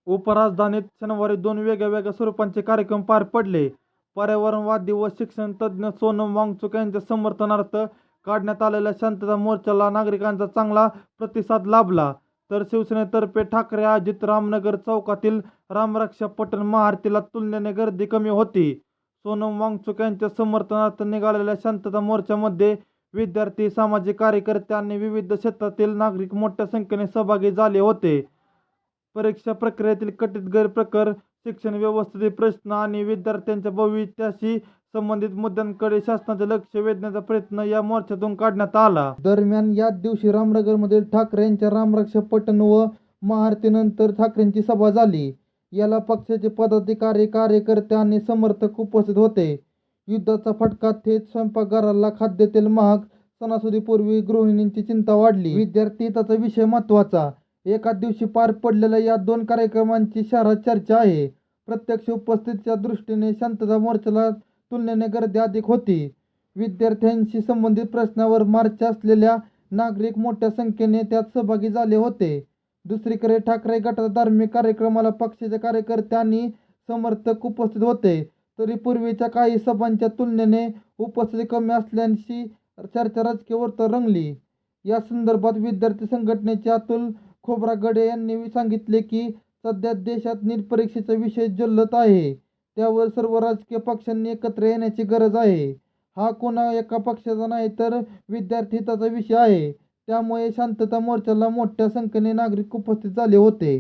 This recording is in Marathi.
उपराजधानीत शनिवारी 2 वेगळ्या स्वरूपाचे कार्यक्रम पार पडले. पर्यावरणवादी व शिक्षण तज्ज्ञ सोनम वांगचुक यांच्या समर्थनार्थ काढण्यात आलेल्या शांतता मोर्चाला नागरिकांचा चांगला प्रतिसाद लाभला. तर शिवसेनेतर्फे ठाकरे आयोजित रामनगर चौकातील रामरक्षा पठण महाआरतीला तुलनेने गर्दी कमी होती. सोनम वांगचुक यांच्या समर्थनार्थ निघालेल्या शांतता मोर्चामध्ये विद्यार्थी, सामाजिक कार्यकर्ते आणि विविध क्षेत्रातील नागरिक मोठ्या संख्येने सहभागी झाले होते. परीक्षा प्रक्रियेतील कथित गैरप्रकार, शिक्षण व्यवस्थेतील प्रश्न आणि विद्यार्थ्यांच्या भविष्याशी संबंधित मुद्द्यांकडे शासनाचे लक्ष वेधण्याचा प्रयत्न या मोर्चातून करण्यात आला. दरम्यान याच दिवशी रामनगरमधील ठाकरे यांच्या रामरक्षा पठण व महाआरतीनंतर ठाकरेंची सभा झाली. याला पक्षाचे पदाधिकारी, कार्यकर्ते आणि समर्थक उपस्थित होते. युद्धाचा फटका थेट स्वयंपाकघराला, खाद्यतेल महाग, सणासुदीपूर्वी गृहिणींची चिंता वाढली. विद्यार्थी हिताचा विषय महत्त्वाचा. एकाच दिवशी पार पडलेल्या या 2 कार्यक्रमांची शहरात चर्चा आहे. प्रत्यक्ष उपस्थितीच्या दृष्टीने शांतता मोर्चाला तुलनेने गर्दी अधिक होती. विद्यार्थ्यांशी संबंधित प्रश्नावर मार्च असलेल्या नागरिक मोठ्या संख्येने त्यात सहभागी झाले होते. दुसरीकडे ठाकरे गटाच्या धार्मिक कार्यक्रमाला पक्षाचे कार्यकर्ते आणि समर्थक उपस्थित होते. तरी पूर्वीच्या काही सभांच्या तुलनेने उपस्थिती कमी असल्याची चर्चा राजकीय वर्तुळात रंगली. या संदर्भात विद्यार्थी संघटनेचे अतुल खोब्रागडे यांनी सांगितले की सध्या देशात नीट परीक्षेचा विषय ज्वलत आहे. त्यावर सर्व राजकीय पक्षांनी एकत्र येण्याची गरज आहे. हा कोणा एका पक्षाचा नाही तर विद्यार्थी हिताचा विषय आहे. त्यामुळे शांतता मोर्चाला मोठ्या संख्येने नागरिक उपस्थित झाले होते.